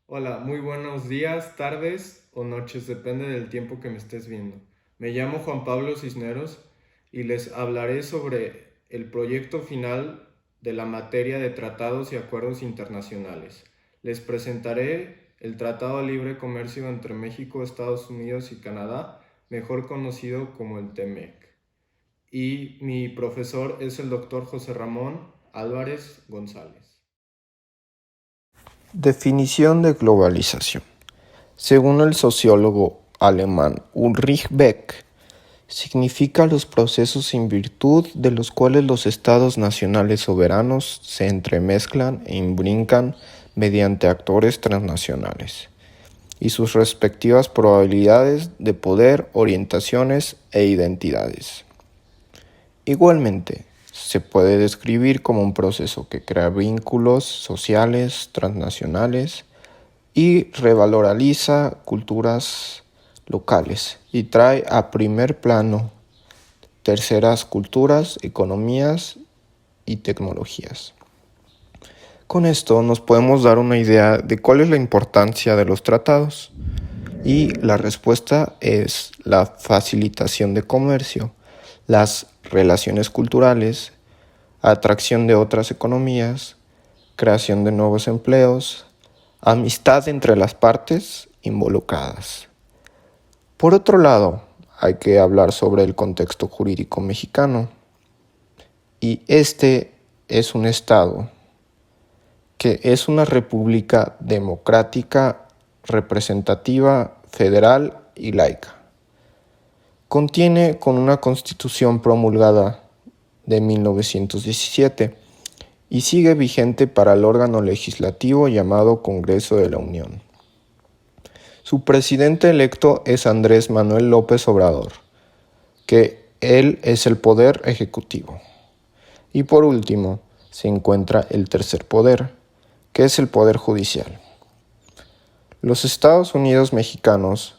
Hola, muy buenos días, tardes o noches, depende del tiempo que me estés viendo. Me llamo Juan Pablo Cisneros y les hablaré sobre el proyecto final de la materia de tratados y acuerdos internacionales. Les presentaré el Tratado de Libre Comercio entre México, Estados Unidos y Canadá, mejor conocido como el TEMEC. Y mi profesor es el doctor José Ramón Álvarez González. Definición de globalización. Según el sociólogo alemán Ulrich Beck, significa los procesos en virtud de los cuales los estados nacionales soberanos se entremezclan e imbrincan mediante actores transnacionales y sus respectivas probabilidades de poder, orientaciones e identidades. Igualmente, se puede describir como un proceso que crea vínculos sociales transnacionales y revaloriza culturas locales y trae a primer plano terceras culturas, economías y tecnologías. Con esto nos podemos dar una idea de cuál es la importancia de los tratados y la respuesta es la facilitación de comercio, las relaciones culturales, atracción de otras economías, creación de nuevos empleos, amistad entre las partes involucradas. Por otro lado, hay que hablar sobre el contexto jurídico mexicano. Y este es un estado que es una república democrática, representativa, federal y laica. Contiene con una constitución promulgada de 1917 y sigue vigente para el órgano legislativo llamado Congreso de la Unión. Su presidente electo es Andrés Manuel López Obrador, que él es el poder ejecutivo. Y por último, se encuentra el tercer poder, que es el poder judicial. Los Estados Unidos mexicanos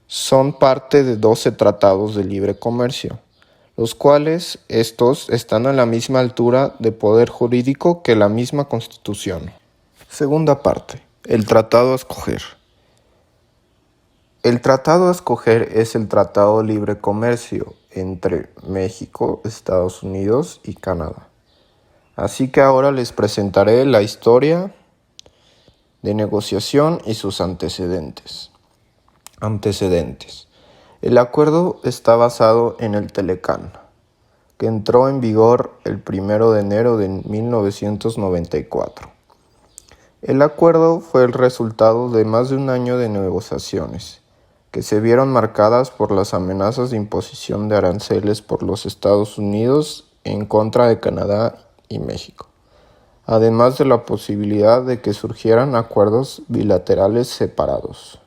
son parte de 12 tratados de libre comercio, los cuales estos están a la misma altura de poder jurídico que la misma Constitución. Segunda parte, el tratado a escoger. El tratado a escoger es el Tratado de Libre Comercio entre México, Estados Unidos y Canadá. Así que ahora les presentaré la historia de negociación y sus antecedentes. El acuerdo está basado en el Telecán, que entró en vigor el 1 de enero de 1994. El acuerdo fue el resultado de más de un año de negociaciones, que se vieron marcadas por las amenazas de imposición de aranceles por los Estados Unidos en contra de Canadá y México, además de la posibilidad de que surgieran acuerdos bilaterales separados.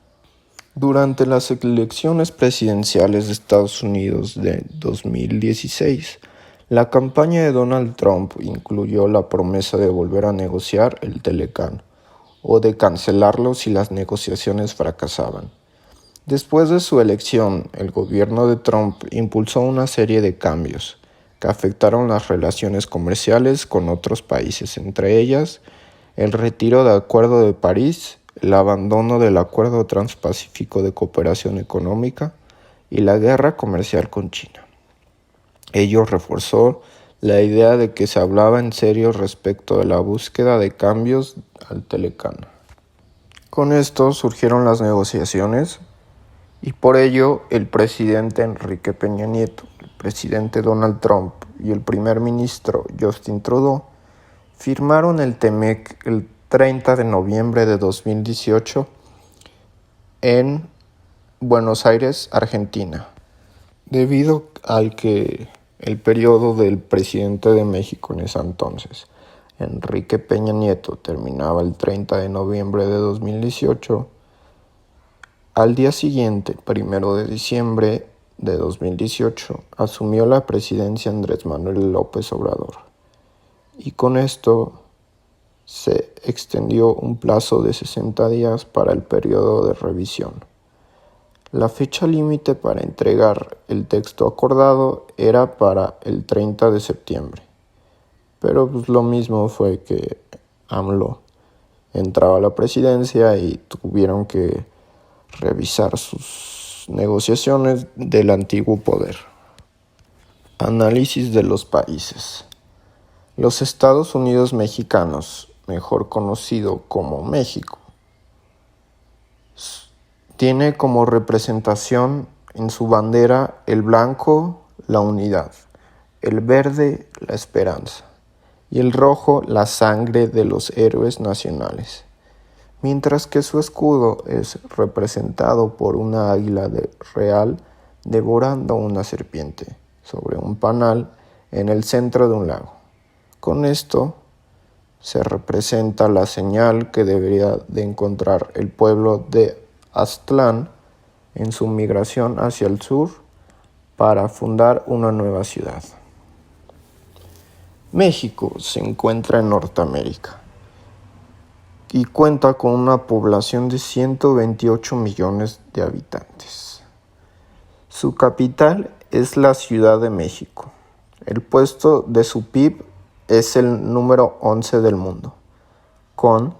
Durante las elecciones presidenciales de Estados Unidos de 2016, la campaña de Donald Trump incluyó la promesa de volver a negociar el Telecán o de cancelarlo si las negociaciones fracasaban. Después de su elección, el gobierno de Trump impulsó una serie de cambios que afectaron las relaciones comerciales con otros países, entre ellas el retiro del Acuerdo de París, el abandono del Acuerdo Transpacífico de Cooperación Económica y la guerra comercial con China. Ello reforzó la idea de que se hablaba en serio respecto de la búsqueda de cambios al Telecán. Con esto surgieron las negociaciones y por ello el presidente Enrique Peña Nieto, el presidente Donald Trump y el primer ministro Justin Trudeau firmaron el TEMEC el 30 de noviembre de 2018 en Buenos Aires, Argentina, debido al que el periodo del presidente de México en ese entonces, Enrique Peña Nieto, terminaba el 30 de noviembre de 2018. Al día siguiente, 1 de diciembre de 2018, asumió la presidencia Andrés Manuel López Obrador. Y con esto se extendió un plazo de 60 días para el periodo de revisión. La fecha límite para entregar el texto acordado era para el 30 de septiembre, pero lo mismo fue que AMLO entraba a la presidencia y tuvieron que revisar sus negociaciones del antiguo poder. Análisis de los países. Los Estados Unidos mexicanos, mejor conocido como México, tiene como representación en su bandera el blanco, la unidad, el verde, la esperanza, y el rojo, la sangre de los héroes nacionales, mientras que su escudo es representado por una águila real devorando una serpiente sobre un panal en el centro de un lago. Con esto se representa la señal que debería de encontrar el pueblo de Aztlán en su migración hacia el sur para fundar una nueva ciudad. México se encuentra en Norteamérica y cuenta con una población de 128 millones de habitantes. Su capital es la Ciudad de México. El puesto de su PIB es el número 11 del mundo, con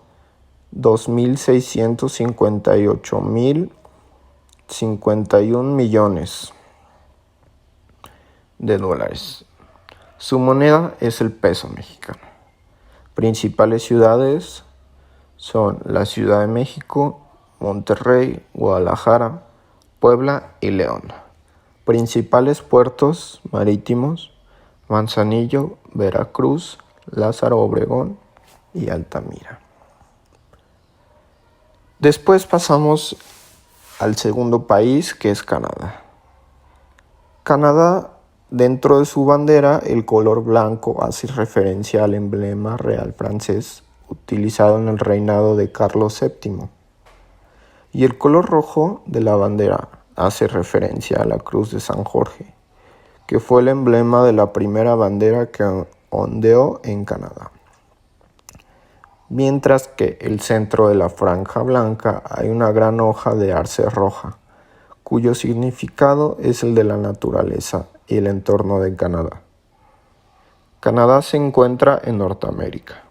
2.658.051 millones de dólares. Su moneda es el peso mexicano. Principales ciudades son la Ciudad de México, Monterrey, Guadalajara, Puebla y León. Principales puertos marítimos: Manzanillo, Veracruz, Lázaro Obregón y Altamira. Después pasamos al segundo país, que es Canadá. Canadá, dentro de su bandera, el color blanco hace referencia al emblema real francés utilizado en el reinado de Carlos VII. Y el color rojo de la bandera hace referencia a la Cruz de San Jorge, que fue el emblema de la primera bandera que ondeó en Canadá. Mientras que en el centro de la franja blanca hay una gran hoja de arce roja, cuyo significado es el de la naturaleza y el entorno de Canadá. Canadá se encuentra en Norteamérica.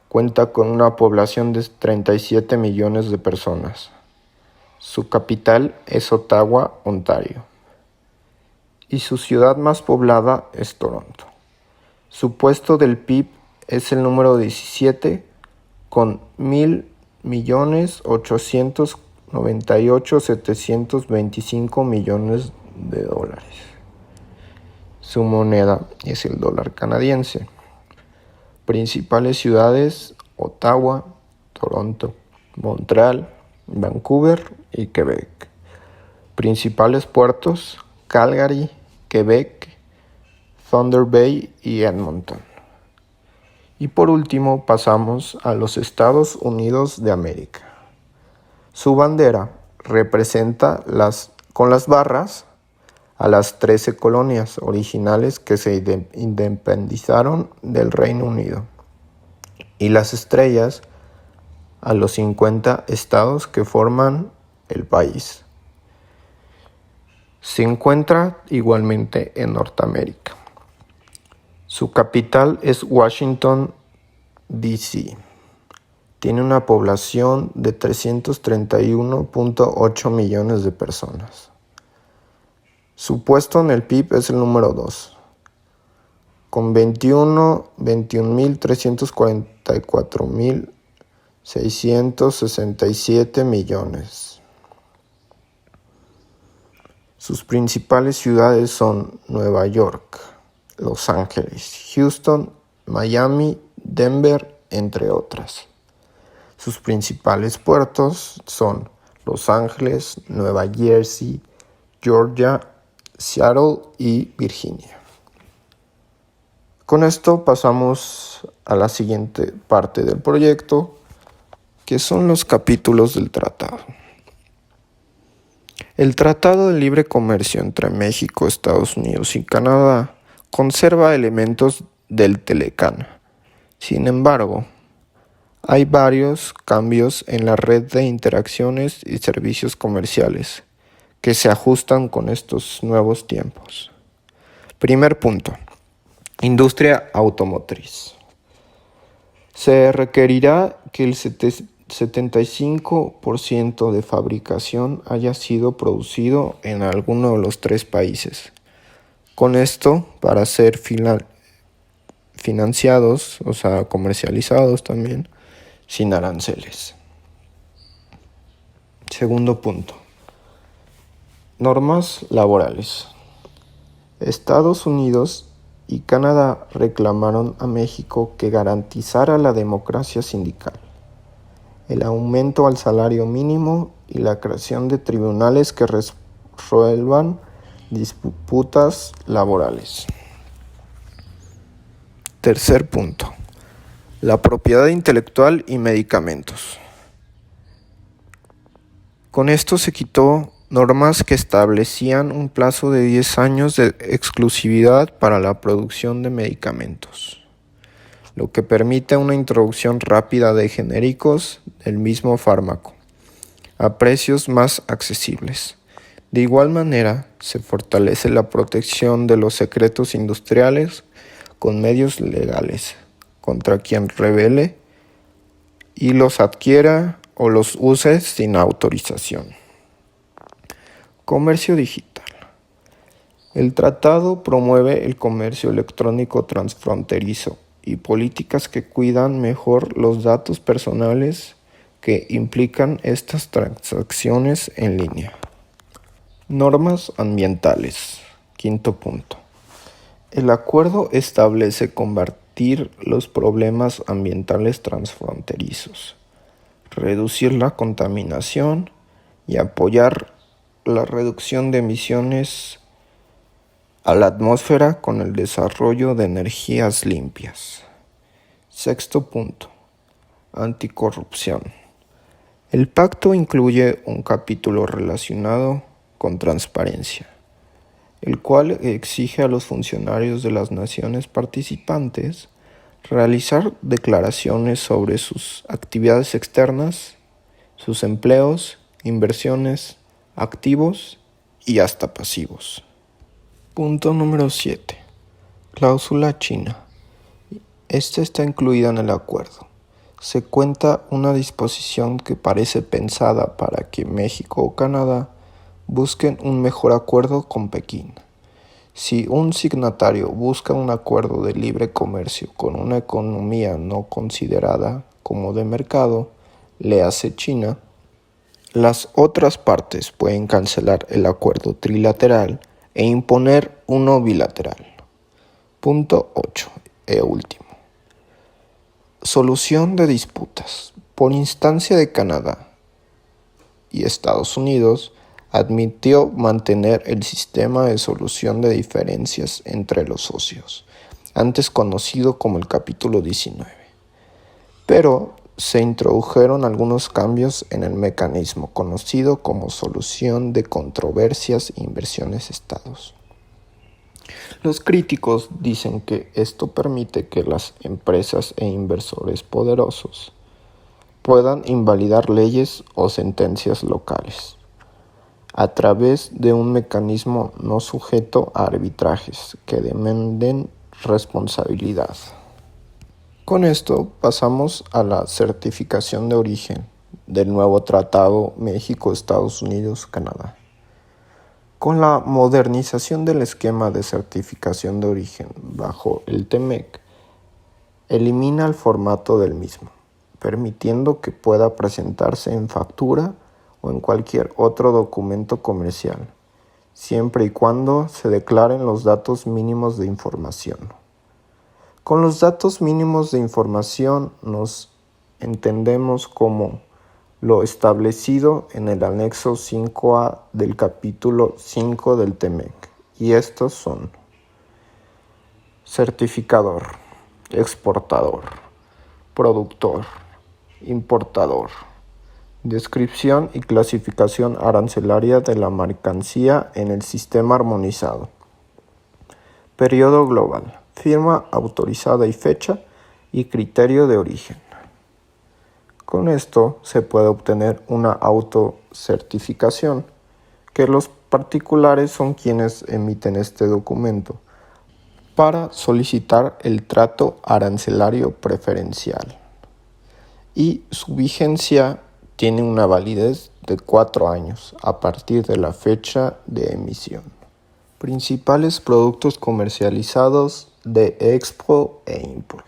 Cuenta con una población de 37 millones de personas. Su capital es Ottawa, Ontario, y su ciudad más poblada es Toronto. Su puesto del PIB es el número 17 con 1.898.725 millones de dólares. Su moneda es el dólar canadiense. Principales ciudades: Ottawa, Toronto, Montreal, Vancouver y Quebec. Principales puertos: Calgary, Quebec, Thunder Bay y Edmonton. Y por último pasamos a los Estados Unidos de América. Su bandera representa con las barras a las 13 colonias originales que se independizaron del Reino Unido, y las estrellas a los 50 estados que forman el país. Se encuentra igualmente en Norteamérica. Su capital es Washington, D.C. Tiene una población de 331.8 millones de personas. Su puesto en el PIB es el número 2, con 21.344.667 millones. Sus principales ciudades son Nueva York, Los Ángeles, Houston, Miami, Denver, entre otras. Sus principales puertos son Los Ángeles, Nueva Jersey, Georgia, Seattle y Virginia. Con esto pasamos a la siguiente parte del proyecto, que son los capítulos del tratado. El Tratado de Libre Comercio entre México, Estados Unidos y Canadá conserva elementos del Telecán. Sin embargo, hay varios cambios en la red de interacciones y servicios comerciales que se ajustan con estos nuevos tiempos. Primer punto: industria automotriz. Se requerirá que el 75% de fabricación haya sido producido en alguno de los 3 países. Con esto, para ser financiados, o sea, comercializados también, sin aranceles. Segundo punto. Normas laborales. Estados Unidos y Canadá reclamaron a México que garantizara la democracia sindical, el aumento al salario mínimo y la creación de tribunales que resuelvan disputas laborales. Tercer punto. La propiedad intelectual y medicamentos. Con esto se quitó normas que establecían un plazo de 10 años de exclusividad para la producción de medicamentos, lo que permite una introducción rápida de genéricos del mismo fármaco, a precios más accesibles. De igual manera, se fortalece la protección de los secretos industriales con medios legales contra quien revele y los adquiera o los use sin autorización. Comercio digital. El tratado promueve el comercio electrónico transfronterizo y políticas que cuidan mejor los datos personales que implican estas transacciones en línea. Normas ambientales. Quinto punto. El acuerdo establece combatir los problemas ambientales transfronterizos, reducir la contaminación y apoyar la reducción de emisiones a la atmósfera con el desarrollo de energías limpias. Sexto punto. Anticorrupción. El pacto incluye un capítulo relacionado con transparencia, el cual exige a los funcionarios de las naciones participantes realizar declaraciones sobre sus actividades externas, sus empleos, inversiones, activos y hasta pasivos. Punto número 7. Cláusula china. Esta está incluida en el acuerdo. Se cuenta una disposición que parece pensada para que México o Canadá busquen un mejor acuerdo con Pekín. Si un signatario busca un acuerdo de libre comercio con una economía no considerada como de mercado, le hace China, las otras partes pueden cancelar el acuerdo trilateral e imponer uno bilateral. Punto 8. Último. Solución de disputas. Por instancia de Canadá y Estados Unidos, admitió mantener el sistema de solución de diferencias entre los socios, antes conocido como el capítulo 19. Pero se introdujeron algunos cambios en el mecanismo conocido como solución de controversias e inversiones estados. Los críticos dicen que esto permite que las empresas e inversores poderosos puedan invalidar leyes o sentencias locales a través de un mecanismo no sujeto a arbitrajes que demanden responsabilidad. Con esto pasamos a la certificación de origen del nuevo Tratado México-Estados Unidos-Canadá. Con la modernización del esquema de certificación de origen bajo el TEMEC, elimina el formato del mismo, permitiendo que pueda presentarse en factura o en cualquier otro documento comercial, siempre y cuando se declaren los datos mínimos de información. Con los datos mínimos de información nos entendemos como lo establecido en el anexo 5A del capítulo 5 del TEMEC, y estos son: certificador, exportador, productor, importador, descripción y clasificación arancelaria de la mercancía en el sistema armonizado, periodo global, firma autorizada y fecha, y criterio de origen. Con esto se puede obtener una autocertificación, que los particulares son quienes emiten este documento para solicitar el trato arancelario preferencial. y su vigencia tiene una validez de 4 años a partir de la fecha de emisión. Principales productos comercializados de Expo e Import.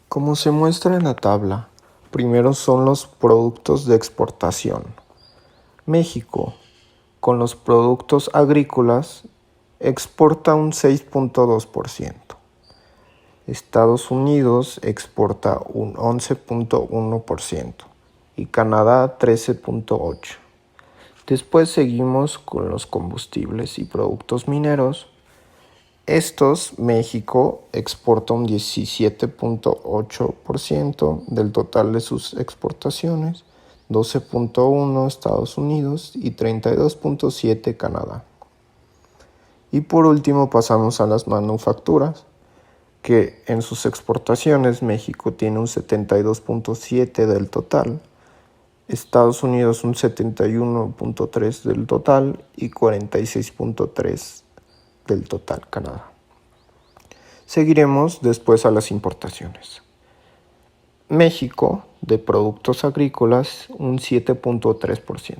Como se muestra en la tabla, primero son los productos de exportación. México, con los productos agrícolas, exporta un 6.2%. Estados Unidos exporta un 11.1% y Canadá 13.8%. Después seguimos con los combustibles y productos mineros. México exporta un 17.8% del total de sus exportaciones, 12.1% Estados Unidos y 32.7% Canadá. Y por último pasamos a las manufacturas, que en sus exportaciones México tiene un 72.7% del total, Estados Unidos un 71.3% del total y 46.3% del total Canadá. Seguiremos después a las importaciones. México, de productos agrícolas, un 7.3%,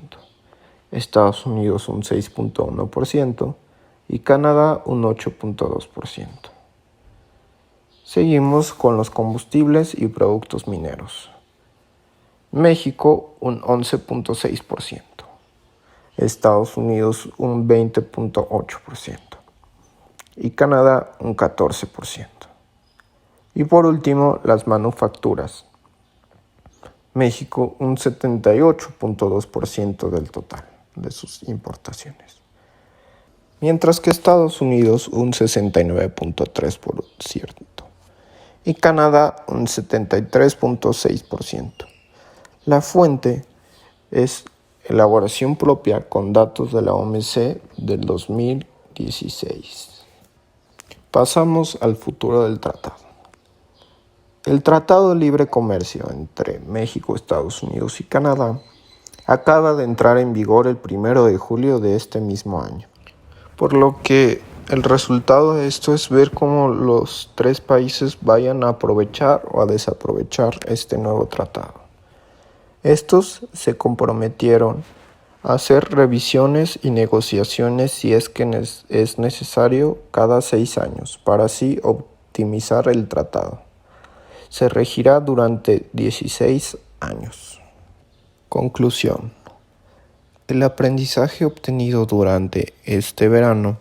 Estados Unidos un 6.1% y Canadá un 8.2%. Seguimos con los combustibles y productos mineros. México un 11.6%, Estados Unidos un 20.8% y Canadá un 14%. Y por último, las manufacturas. México un 78.2% del total de sus importaciones, mientras que Estados Unidos un 69.3% y Canadá un 73.6%. La fuente es elaboración propia con datos de la OMC del 2016. Pasamos al futuro del tratado. El Tratado de Libre Comercio entre México, Estados Unidos y Canadá acaba de entrar en vigor el 1 de julio de este mismo año, por lo que el resultado de esto es ver cómo los tres países vayan a aprovechar o a desaprovechar este nuevo tratado. Estos se comprometieron a hacer revisiones y negociaciones si es que es necesario cada 6 años para así optimizar el tratado. Se regirá durante 16 años. Conclusión. El aprendizaje obtenido durante este verano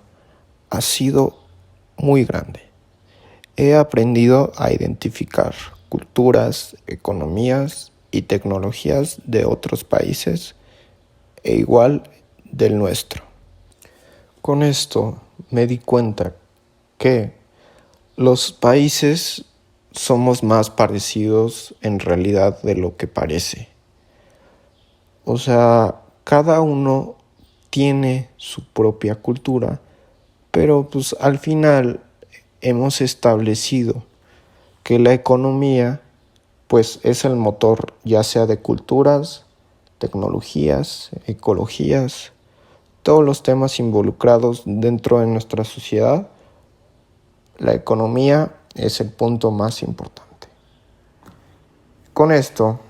ha sido muy grande. He aprendido a identificar culturas, economías y tecnologías de otros países e igual del nuestro. Con esto me di cuenta que los países somos más parecidos en realidad de lo que parece. O sea, cada uno tiene su propia cultura, pero pues al final hemos establecido que la economía pues es el motor ya sea de culturas, tecnologías, ecologías, todos los temas involucrados dentro de nuestra sociedad. La economía es el punto más importante. Con esto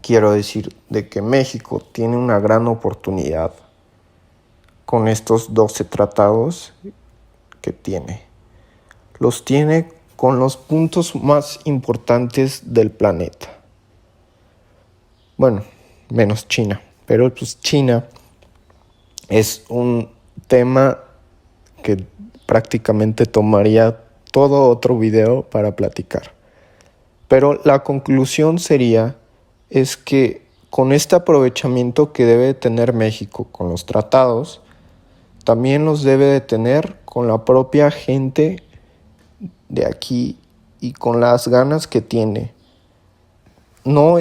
quiero decir de que México tiene una gran oportunidad con estos 12 tratados que tiene. Los tiene con los puntos más importantes del planeta. Bueno, menos China, pero pues China es un tema que prácticamente tomaría todo otro video para platicar. Pero la conclusión es que con este aprovechamiento que debe tener México con los tratados, también los debe de tener con la propia gente de aquí y con las ganas que tiene. No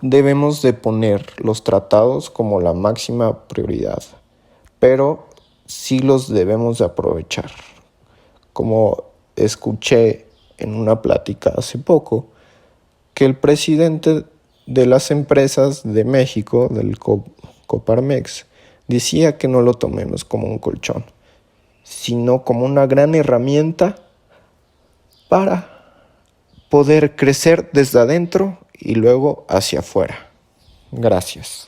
debemos de poner los tratados como la máxima prioridad, pero sí los debemos de aprovechar. Como escuché en una plática hace poco, que el presidente de las empresas de México, del Coparmex, decía que no lo tomemos como un colchón, sino como una gran herramienta para poder crecer desde adentro y luego hacia afuera. Gracias.